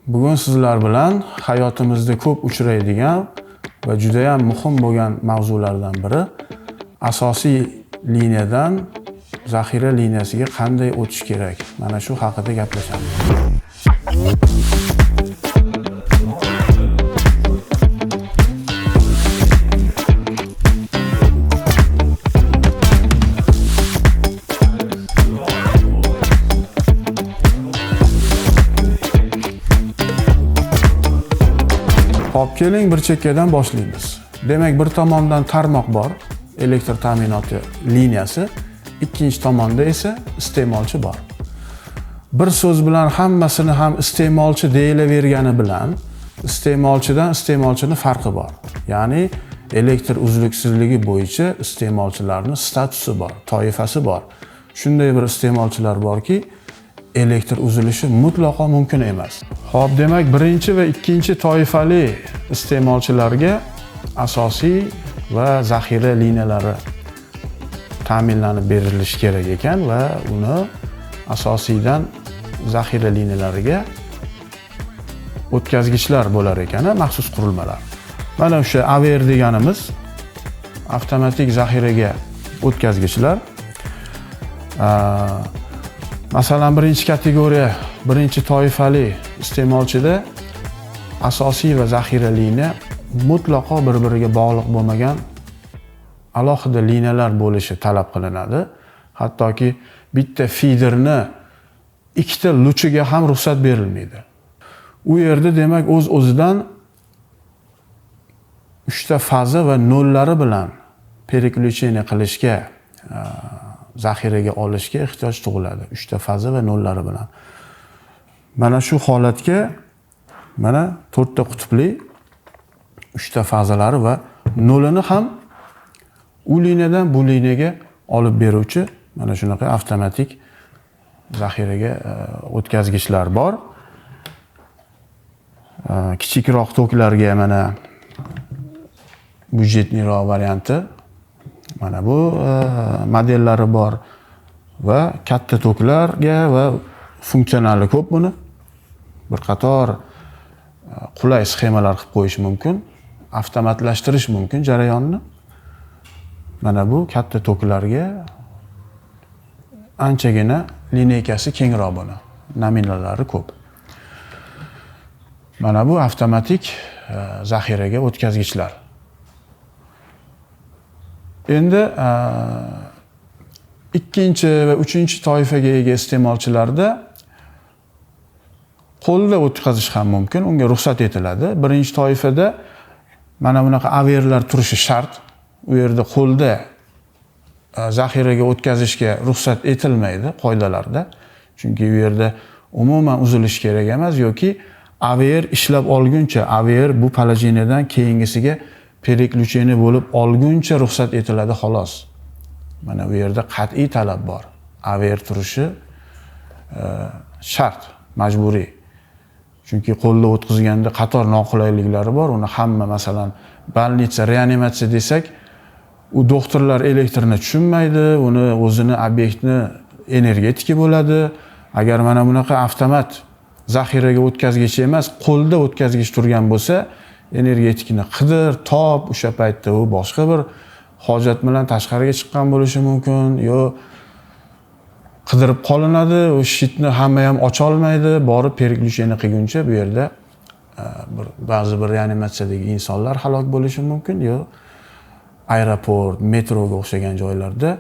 Bugun sizlar bilan hayotimizda ko'p uchraydigan va juda ham muhim bo'lgan mavzulardan biri asosiy liniyadan zaxira liniyasiga qanday o'tish kerak. Mana shu haqida gaplashamiz. Hop, keling bir chekkadan boshlaymiz. Demak, bir tomondan tarmoq bor, elektr ta'minoti liniyasi, ikkinchi tomonda esa iste'molchi bor. Bir so'z bilan hammasini ham iste'molchi deyilavergani bilan iste'molchidan iste'molchining farqi bor. Ya'ni elektr uzluksizligi bo'yicha iste'molchilarning statusi bor, toifasi bor. Shunday bir iste'molchilar borki, elektr uzilishi mutlaqo mumkin emas. Xo'p, demak, birinchi va ikkinchi toifali iste'molchilarga asosiy va zaxira liniyalari ta'minlanib berilishi kerak ekan va uni asosiydan zaxira liniyalariga o'tkazgichlar bo'lar ekan, maxsus qurilmalar. Mana o'sha AVR deganimiz avtomatik zaxiraga o'tkazgichlar. Masalan, birinchi kategoriya, birinchi toifali iste'molchida asosiy va zaxira liniya mutlaqo bir-biriga bog'liq bo'lmagan alohida liniyalar bo'lishi talab qilinadi. Hattoki bitta feederni ikkita luchiga ham ruxsat berilmaydi. U yerda demak o'z-o'zidan 3 ta faza va nollari bilan переключение qilishga, zaxiraga olishga ehtiyoj tug'iladi. 3 ta faza va nollari bilan. Mana shu holatga mana 4 ta qutbli 3 ta fazalari va nolini ham u liniyadan bu liniyaga olib beruvchi mana shunaqa avtomatik zaxiraga o'tkazgichlar bor. Kichikroq toklarga mana byudjetniroq varianti mana bu modellari bor va katta toklarga va funksionali ko'p buni. Bir qator qulay sxemalar qilib qo'yish mumkin, avtomatlashtirish mumkin jarayonni. Mana bu katta toklarga anchagina lineykasi kengroq buni, nominallari ko'p. Mana bu avtomatik zaxiraga o'tkazgichlar. Endi ikkinchi va uchinchi toifaga ega iste'molchilarda qo'lda o'tkazish ham mumkin, unga ruxsat etiladi. Birinchi toifada mana bunaqa AVRlar turishi shart. U yerda qo'lda zaxiraga o'tkazishga ruxsat etilmaydi qoidalarda. Chunki u yerda umuman uzilish kerak emas yoki AVR ishlab olguncha, AVR bu положениyadan keyingisiga переключение bo'lib olguncha ruxsat etiladi xolos. Mana bu yerda qat'iy talab bor. AVR turishi shart, majburiy. Chunki qo'lda o'tkazganda qator noqulayliklari bor. Uni hamma, masalan, больница, reanimatsiya desak, u doktorlar elektrni tushunmaydi, uni o'zini obyektni energetika bo'ladi. Agar mana bunaqa avtomat zaxiraga o'tkazgich emas, qo'lda o'tkazgich turgan bo'lsa, energetikni qidir, top, o'sha paytda u boshqa bir hojat bilan tashqariga chiqqan bo'lishi mumkin, yo qidirib qolinadi, o shitni hamma ham ocha olmaydi, borib переключение qilguncha bu yerda ba'zi bir reanimatsiyadagi insonlar halok bo'lishi mumkin, yo aeroport, metroga o'xshagan joylarda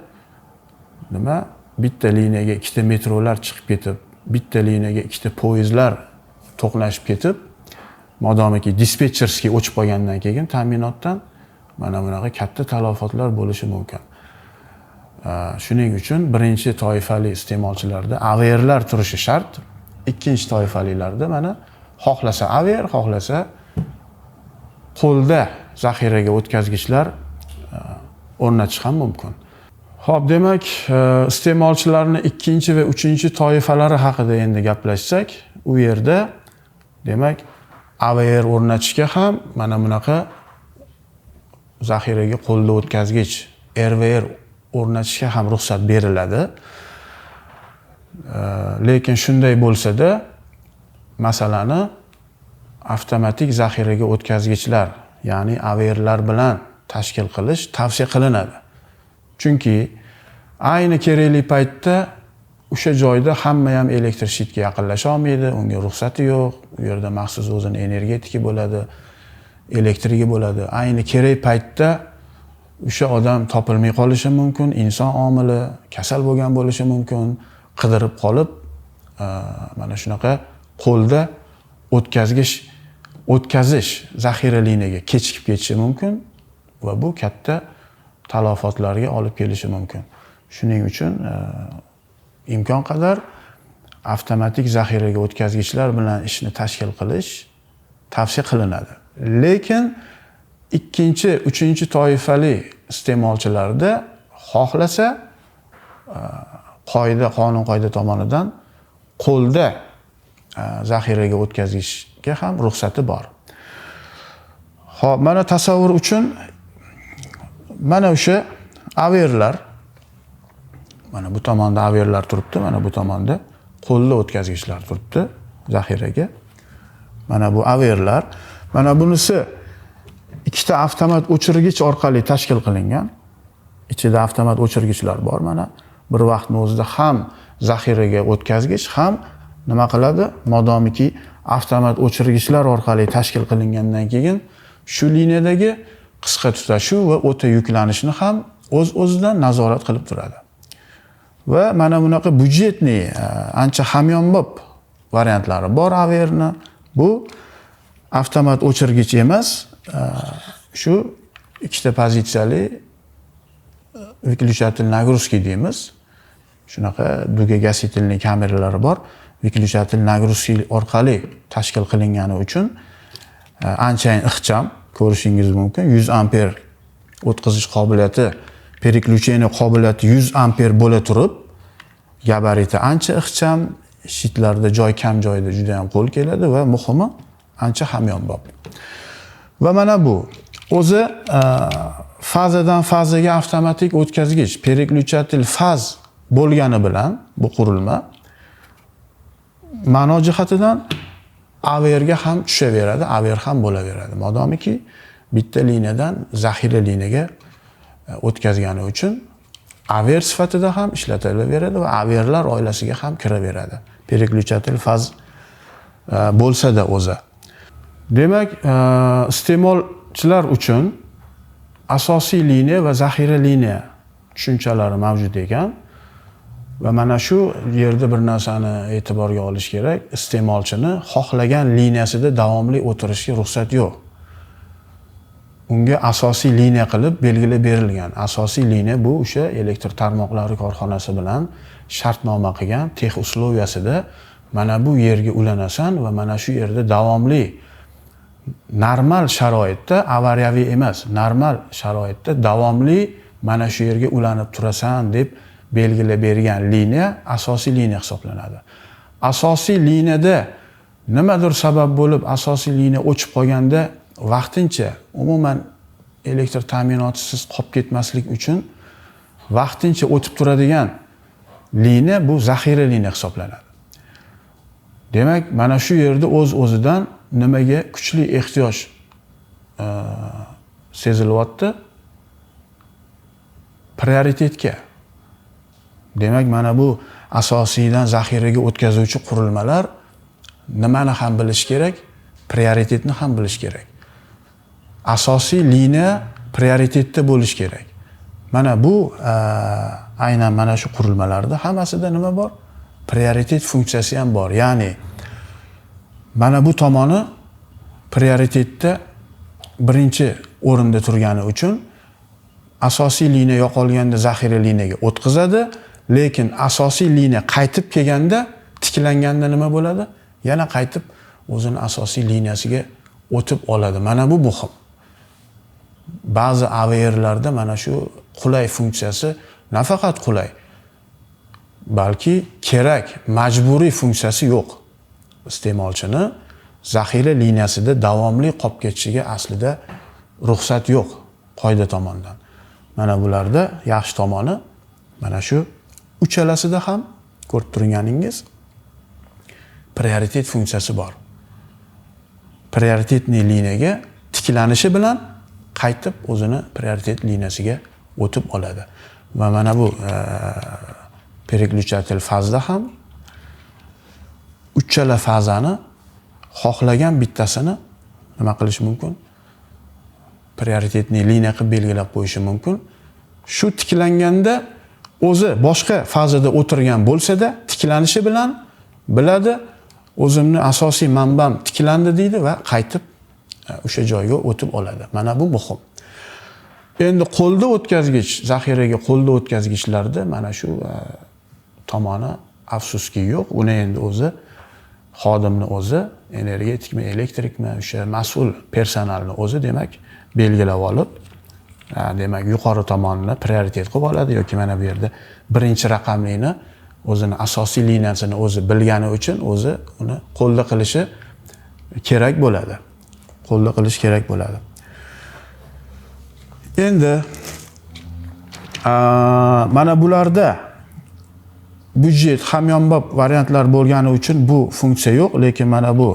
nima bitta liniyaga ikkita metrolar chiqib ketib, bitta liniyaga ikkita poyezdlar to'qnashib ketib, modomiki dispetcherskiy o'chib qolgandan keyin ta'minotdan mana bunaqa katta talafotlar bo'lishi mumkin. Shuning uchun birinchi toifali iste'molchilarda AVRlar turishi shart. Ikkinchi toifalilarda mana xohlasa AVR, xohlasa qo'lda zaxiraga o'tkazgichlar o'rnatish ham mumkin. Xo'p, demak, iste'molchilarning ikkinchi va uchinchi toifalari haqida endi gaplashsak, u yerda demak AVR o'rnatishga ham mana bunaqa zaxiraga qo'lda o'tkazgich RVR o'rnatishga ham ruxsat beriladi. Lekin shunday bo'lsa-da, masalani avtomatik zaxiraga o'tkazgichlar, ya'ni AVRlar bilan tashkil qilish tavsiya qilinadi. Chunki ayni kerakli paytda o'sha joyda hamma ham elektr shitga yaqinlasha olmaydi, unga ruxsati yo'q. U yerda maxsus o'zini energetiki bo'ladi, elektrigi bo'ladi. Ayni kerak paytda o'sha odam topilmay qolishi mumkin, inson omili, kasal bo'lgan bo'lishi mumkin, qidirib qolib, mana shunaqa qo'lda o'tkazish zaxira liniyaga kechikib ketishi mumkin va bu katta talafotlarga olib kelishi mumkin. Shuning uchun imkon qadar avtomatik zaxiraga o'tkazgichlar bilan ishni tashkil qilish tavsiya qilinadi. Lekin ikkinchi, uchinchi toifali iste'molchilarda xohlasa qonun qoida tomonidan qo'lda zaxiraga o'tkazishga ham ruxsati bor. Xo'p, mana tasavvur uchun mana o'sha AVRlar, mana bu tomonda AVRlar turibdi, mana bu tomonda qo'lda o'tkazgichlar turibdi zaxiraga. Mana bu AVRlar, mana bunisi ikkita avtomat o'chirgich orqali tashkil qilingan. Ichida avtomat o'chirgichlar bor mana. Bir vaqtning o'zida ham zaxiraga o'tkazgich ham nima qiladi? Modomiki avtomat o'chirgichlar orqali tashkil qilingandan keyin shu liniyadagi qisqa tutashuv va o'ta yuklanishni ham o'z-o'zidan nazorat qilib turadi. Va mana bunaqa byudjetniy, ancha hamyonbop variantlari bor AVRni. Bu avtomat o'chirgich emas, shu ikkita pozitsiyali выключатель нагрузки deymiz. Shunaqa dvigatelniy kameralari bor. Выключатель нагрузки orqali tashkil qilingani uchun anchayin ixcham, ko'rishingiz mumkin. 100 amper o'tkazish qobiliyati, переключение qobiliyati 100 amper bo'la turib, gabariti ancha ixcham, shitlarda joy kam joyda juda ham qo'l keladi va muhimi ancha hamyonbop. Va mana bu o'zi fazadan fazaga avtomatik o'tkazgich, переключатель faz bo'lgani bilan bu qurilma ma'no jihatidan AVRga ham tushaveradi, AVR ham bo'laveradi. Modomiki bitta liniyadan zaxira liniyaga o'tkazgani uchun AVR sifatida ham ishlatilaveradi va AVRlar oilasiga ham kiraveradi. Переключатель faz bo'lsa-da o'zi. Demak, iste'molchilar uchun asosiy liniya va zaxira liniya tushunchalari mavjud ekan va mana shu yerda bir narsani e'tiborga olish kerak. Iste'molchini xohlagan liniyasida davomli o'tirishga ruxsat yo'q. Unga asosiy liniya qilib belgilab berilgan. Asosiy liniya bu o'sha elektr tarmoqlari korxonasi bilan shartnoma qilgan tex usloviyasida mana bu yerga ulanasan va mana shu yerda davomli normal sharoitda, avariyaviy emas, normal sharoitda davomli mana shu yerga ulanib turasan deb belgilab bergan liniya asosiy liniya hisoblanadi. Asosiy liniyada nimadir sabab bo'lib asosiy liniya o'chib qolganda vaqtincha umuman elektr ta'minotisiz qolib ketmaslik uchun vaqtincha o'tib turadigan liniya bu zaxira liniya hisoblanadi. Demak, mana shu yerda o'z-o'zidan nimaga kuchli ehtiyoj sezilyapti? Prioritetga. Demak, mana bu asosiydan zaxiraga o'tkazuvchi qurilmalar nimani ham bilish kerak? Prioritetni ham bilish kerak. Asosiy liniya prioritetda bo'lish kerak. Mana bu aynan mana shu qurilmalarda hammasida nima bor? Prioritet funksiyasi ham bor. Ya'ni mana bu tomoni prioritetda birinchi o'rinda turgani uchun asosiy liniya yo'qolganda zaxira liniyaga o'tkazadi, lekin asosiy liniya qaytib kelganda, tiklanganda nima bo'ladi? Yana qaytib o'zini asosiy liniyasiga o'tib oladi. Mana bu muhim. Ba'zi AVRlarda mana shu qulay funksiyasi nafaqat qulay, balki kerak, majburiy funksiyasi yo'q. Iste'molchini zaxira liniyasida davomli qolib ketishiga aslida ruxsat yo'q qoida tomonidan. Mana bularda yaxshi tomoni mana shu uchalasida ham ko'rib turganingiz prioritet funksiyasi bor. prioritetniy liniyaga tiklanishi bilan qaytib o'zini prioritet liniyasiga o'tib oladi. Va mana bu переключатель fazda ham uchala fazani xohlagan bittasini nima qilish mumkin? Prioritetniy liniya qilib belgilab qo'yishi mumkin. Shu tiklanganda o'zi boshqa fazada o'tirgan bo'lsa-da, tiklanishi bilan biladi, o'zimni asosiy manbam tiklandi deydi va qaytib o'sha joyga o'tib oladi. Mana bu muhim. Endi qo'lda o'tkazgich, zaxiraga qo'lda o'tkazgichlarda mana shu tomoni afsuski yo'q. Uni endi o'zi xodimni o'zi, energetikmi, elektrikmi, o'sha mas'ul personalni o'zi demak belgilab olib, demak yuqori tomonini prioritet qilib oladi yoki mana bu yerda birinchi raqamlini o'zini asosiy liniyasini o'zi bilgani uchun o'zi uni qo'lda qilishi kerak bo'ladi. Qo'lda qilish kerak bo'ladi. Endi mana bularda budjet hamyonbop variantlar bo'lgani uchun bu funksiya yo'q, lekin mana bu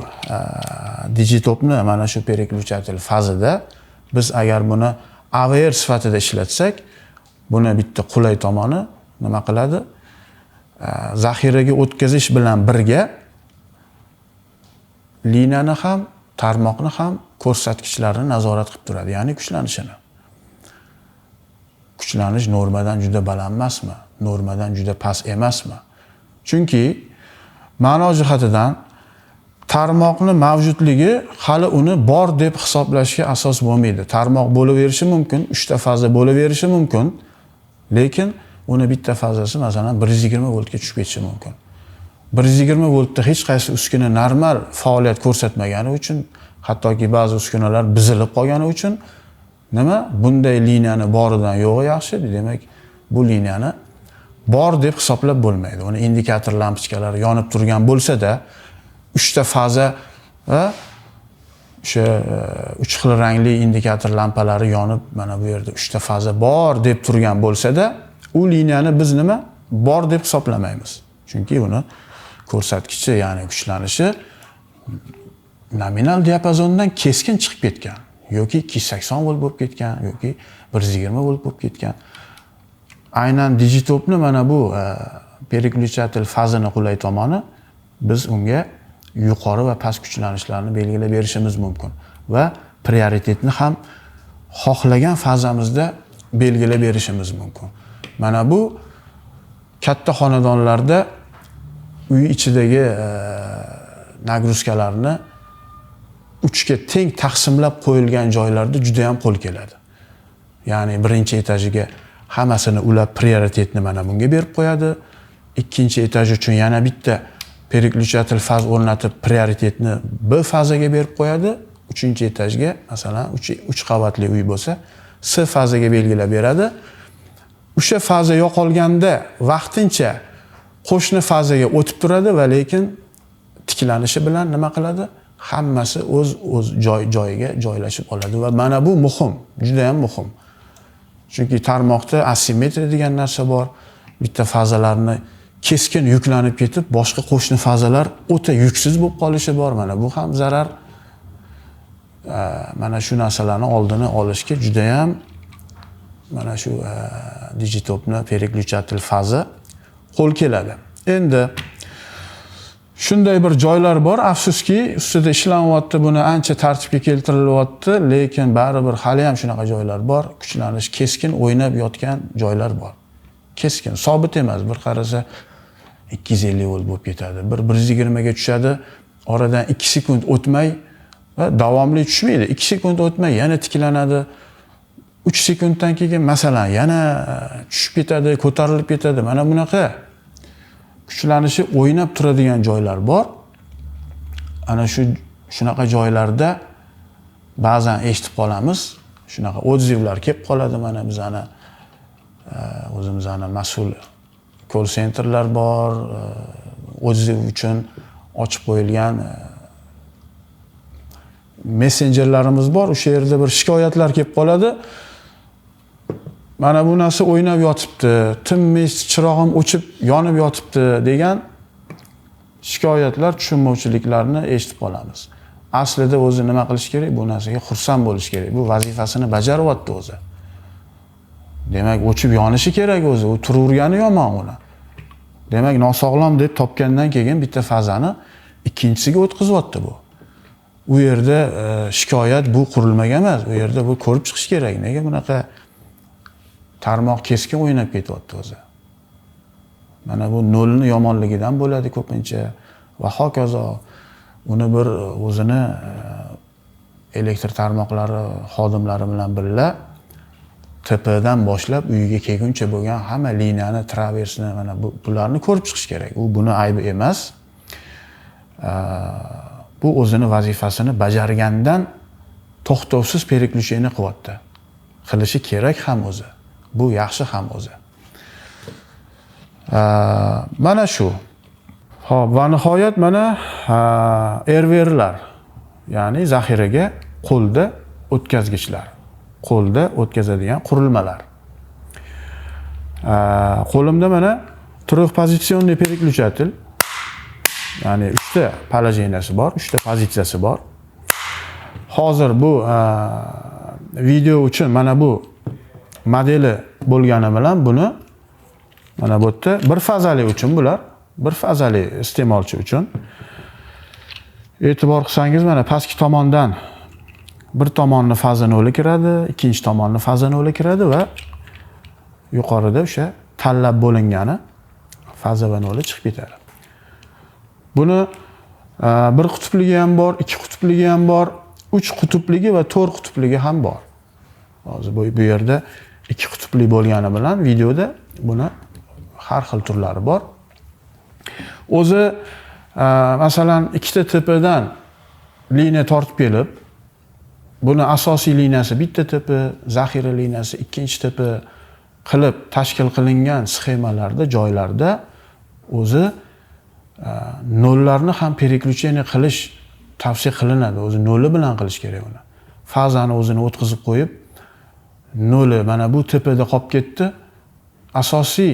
digitopni mana shu переключатель fazida biz agar buni AVR sifatida ishlatsak, buni bitta qulay tomoni nima qiladi? Zaxiraga o'tkazish bilan birga liniyani ham, tarmoqni ham ko'rsatkichlarini nazorat qilib turadi, ya'ni kuchlanishini. Kuchlanish normadan juda baland emasmi? Normadan juda past emasmi? Chunki ma'no jihatidan tarmoqni mavjudligi hali uni bor deb hisoblashga asos bo'lmaydi. Tarmoq bo'laverishi mumkin, 3 ta faza bo'laverishi mumkin, lekin uni bitta fazasi masalan 120 voltga tushib ketishi mumkin. 120 voltda hech qaysi uskuna normal faoliyat ko'rsatmagani uchun, hattoki ba'zi uskunalar buzilib qolgani uchun nima? Bunday liniyani boridan yo'g'i yaxshi, demak bu liniyani bor deb hisoblab bo'lmaydi. Uni indikator lampochkalari yonib turgan bo'lsa-da, 3 ta faza va o'sha 3 xil rangli indikator lampalari yonib, mana bu yerda 3 ta faza bor deb turgan bo'lsa-da, u liniyani biz nima? Bor deb hisoblamaymiz. Chunki uni ko'rsatkichi, ya'ni kuchlanishi nominal diapazondan keskin chiqib ketgan. Yoki 280 volt bo'lib ketgan, yoki 120 volt bo'lib ketgan. Aynan digitopni mana bu переключатель fazini qulay tomoni biz unga yuqori va past kuchlanishlarni belgilab berishimiz mumkin va prioritetni ham xohlagan fazamizda belgilab berishimiz mumkin. Mana bu katta xonadonlarda uy ichidagi nagruzkalarni 3 ga teng taqsimlab qo'yilgan joylarda juda ham qo'l keladi. Ya'ni birinchi etajiga hammasini ulab prioritetni mana bunga berib qo'yadi. Ikkinchi etaj uchun yana bitta переключатель faz o'rnatib prioritetni B fazaga berib qo'yadi. Uchinchi etajga masalan 3 qavatli uy bo'lsa, S fazaga belgilab beradi. O'sha faza yo'qolganda vaqtincha qo'shni fazaga o'tib turadi va lekin tiklanishi bilan nima qiladi? Hammasi o'z joyiga joylashib oladi va mana bu muhim, juda ham muhim. Chunki tarmoqda asimetriya degan narsa bor. Bitta fazalarni keskin yuklanib ketib, boshqa qo'shni fazalar o'ta yuksiz bo'lib qolishi bor. Mana bu ham zarar. Mana shu narsalarni oldini olishga juda ham mana shu digitopni переключатель fazi qo'l keladi. Endi shunday bir joylar bor, afsuski ustida ishlanyapti, buni ancha tartibga keltirilyapti, lekin baribir hali ham shunaqa joylar bor, kuchlanish keskin o'ynab yotgan joylar bor. Keskin, sobit emas, bir qarasa 250 volt bo'lib ketadi, bir 120 ga tushadi, oradan 2 sekund o'tmay va davomli tushmaydi. 2 sekund o'tmay yana tiklanadi. 3 sekunddan keyin masalan yana tushib ketadi, ko'tarilib ketadi. Mana bunaqa kuchlanishi o'ynab turadigan joylar bor. Ana shunaqa joylarda ba'zan eshitib qolamiz. Shunaqa odzivlar kelib qoladi. Mana bizani o'zimizning mas'ul call centerlar bor. Odziv uchun ochib qo'yilgan messenjerlarimiz bor. O'sha yerda bir shikoyatlar kelib qoladi. Mana bu narsa o'ynab yotibdi, tinmay chirog'im o'chib yonib yotibdi degan shikoyatlar, tushunmovchiliklarni eshitib qolamiz. aslida o'zi nima qilish kerak? Bu narsaga xursand bo'lish kerak. Bu vazifasini bajaryapti o'zi. Demak, o'chib yonishi kerak o'zi. U turavergani yomon uni. Demak, nosog'lom deb topgandan keyin bitta fazani ikkinchisiga o'tkazyapti bu. U yerda shikoyat bu qurilmaga emas, u yerda bu ko'rib chiqish kerak. Nega bunaqa tarmoq keskin o'ynab ketyapti o'zi? Mana bu nolni yomonligidan bo'ladi ko'pincha va hokazo. Uni bir o'zini elektr tarmoqlari xodimlari bilan birga tepadan boshlab uyiga kelguncha bo'lgan hamma liniyani, traversni mana bularni ko'rib chiqish kerak. U buni aybi emas. Bu o'zini vazifasini bajargandan to'xtovsiz переключение qilyapti. Qilishi kerak ham o'zi. Bu yaxshi ham o'zi. Mana shu. Xo'p, va nihoyat mana RVRlar, ya'ni zaxiraga qo'lda o'tkazgichlar. Qo'lda o'tkazadigan qurilmalar. Qo'limda mana трехпозиционный переключатель, ya'ni 3 ta положенияsi bor, 3 ta pozitsiyasi bor. Hozir bu video uchun mana bu modeli bo'lgani bilan buni mana bu yerda bir fazali uchun bular, bir fazali iste'molchi uchun. E'tibor qilsangiz mana pastki tomondan bir tomonni faza 0 kiradi, ikkinchi tomonni faza 0 kiradi va yuqorida o'sha tanlab bo'lingani faza va 0 chiqib ketadi. Buni bir qutupligi ham bor, ikki qutupligi ham bor, 3 qutupligi va 4 qutupligi ham bor. Hozir bu yerda 2 qutupli bo'lgani bilan videoda buni har xil turlari bor. O'zi masalan ikkita tepadan liniya tortib kelib, buni asosiy liniyasi bitta tepa, zaxira liniyasi ikkinchi tepa qilib tashkil qilingan sxemalarda, joylarda o'zi nollarni ham переключение qilish tavsiya qilinadi. O'zi noli bilan qilish kerak uni. Fazani o'zini o'tkazib qo'yib, noli mana bu tepada qolib ketdi. Asosiy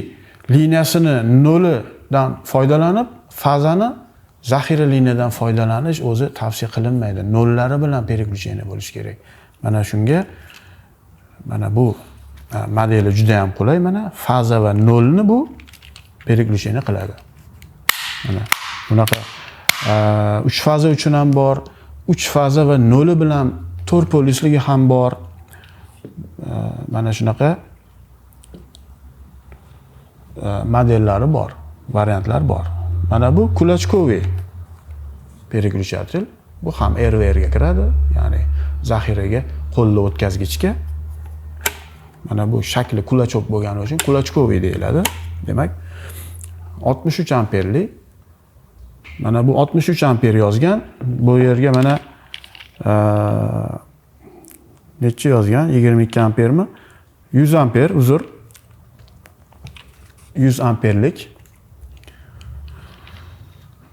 liniyasini nolidan foydalanib, fazani zaxira liniyadan foydalanish o'zi tavsiya qilinmaydi. Nollari bilan переключение bo'lish kerak. Mana shunga mana bu modeli juda ham qulay. Mana faza va nolni bu переключение qiladi. Mana bunaqa 3 faza uchun ham bor, 3 faza va noli bilan 4 polisligi ham bor. Mana shunaqa modellari bor, variantlar bor. Mana bu kulachkoviy переключатель. Bu ham RVR ga kiradi, ya'ni zaxiraga qo'lda o'tkazgichga. Mana bu shakli kulachok bo'lgani uchun kulachkoviy deyiladi. Demak, 63 amperlik. Mana bu 63 amper yozgan. Bu yerga mana necha yozgan? 22 ampermi? 100 amper, uzr. 100 amperlik.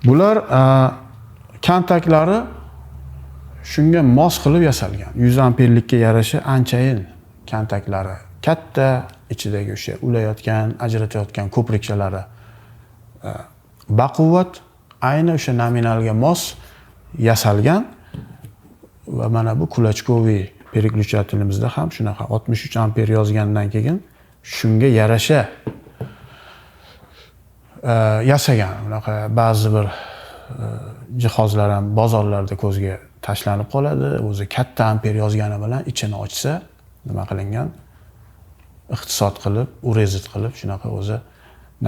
Bular kontaktlari shunga mos qilib yasalgan. 100 amperlikka yarasha anchayin kontaktlari katta, ichidagi o'sha ulayotgan, ajratayotgan ko'prikchalari baquvvat, ayni o'sha nominalga mos yasalgan va mana bu kulachkoviy переключателimizda ham shunaqa 63 amper yozgandan keyin shunga yarasha yasagan. Unaqa ba'zi bir jihozlar ham bozorlarda ko'zga tashlanib qoladi. O'zi katta amper yozgani bilan ichini ochsa, nima qilingan? Iqtisod qilib, urezit qilib, shunaqa o'zi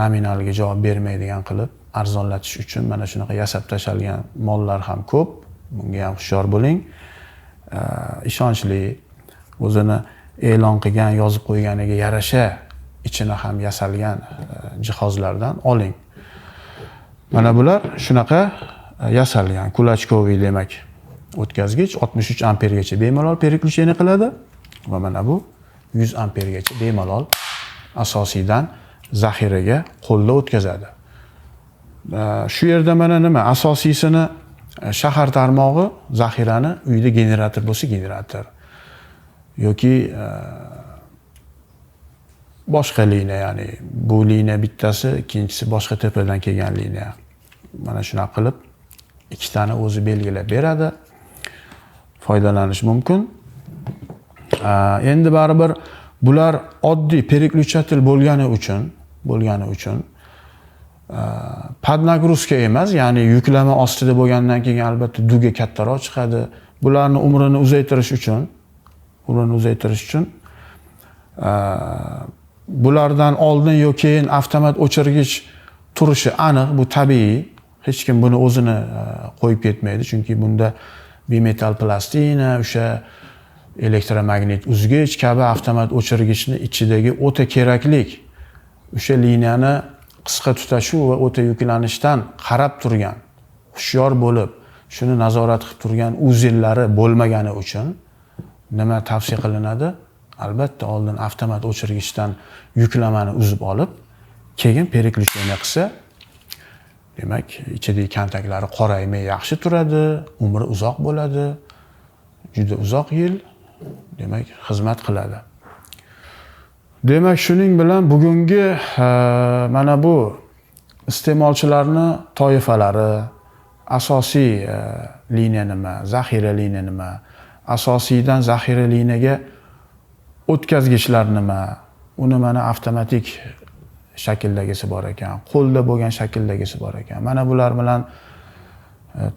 nominalga javob bermaydigan qilib arzonlatish uchun mana shunaqa yasab tashalgan mollar ham ko'p. Bunga ham hushyor bo'ling. Ishonchli, o'zini e'lon qilgan, yozib qo'yganiga yarasha ichini ham yasalgan jihozlardan oling. Mana bular shunaqa yasalgan kulachkoviy demak. O'tkazgich 63 ampergacha bemalol переключение qiladi va mana bu 100 ampergacha bemalol asosiydan zaxiraga qo'lda o'tkazadi. Shu yerda mana nima? Asosiysini shahar tarmog'i, zaxirani uyda generator bo'lsa generator yoki boshqa liniya, ya'ni bu liniya bittasi, ikkinchisi boshqa tepadan kelgan liniya. Mana shuna qilib ikkitani o'zi belgilab beradi. foydalanish mumkin. Endi baribir bular oddiy переключатель bo'lgani uchun podnagruska emas, ya'ni yuklama ostida bo'lgandan keyin albatta duga kattaroq chiqadi. Bularni umrini uzaytirish uchun bulardan oldin yoki keyin avtomat o'chirgich turishi aniq, bu tabiiy. Hech kim buni o'zini qo'yib ketmaydi, chunki bunda bimetal plastina, o'sha elektromagnit uzgich kabi avtomat o'chirgichni ichidagi o'ta keraklik, o'sha liniyani qisqa tutashuv va o'ta yuklanishdan qarab turgan, hushyor bo'lib, shuni nazorat qilib turgan uzellari bo'lmagani uchun nima tavsiya qilinadi? Albatta oldin avtomat o'chirgichdan yuklamani uzib olib, keyin переключение qilsa, demak, ichidagi kontaktlari qoraymay yaxshi turadi, umri uzoq bo'ladi, juda uzoq yil demak xizmat qiladi. Demak, shuning bilan bugungi mana bu iste'molchilarni toifalari, asosiy liniya nima, zaxira liniya nima, asosiydan zaxira liniyaga o'tkazgichlar nima, uni mana avtomatik shakldagisi bor ekan, qo'lda bo'lgan shakldagisi bor ekan. Mana bular bilan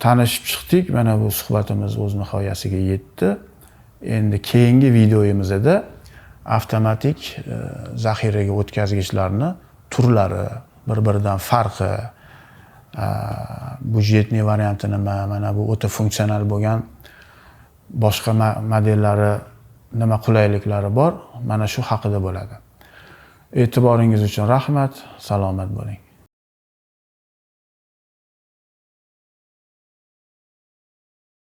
tanishib chiqdik. Mana bu suhbatimiz o'z nihoyasiga yetdi. Endi keyingi videoyimizda avtomatik zaxiraga o'tkazgichlarni turlari, bir-biridan farqi, budjetniy varianti nima, mana bu o'ta funksional bo'lgan boshqa modellari nima qulayliklari bor, mana shu haqida bo'ladi. E'tiboringiz uchun rahmat, salomat bo'ling.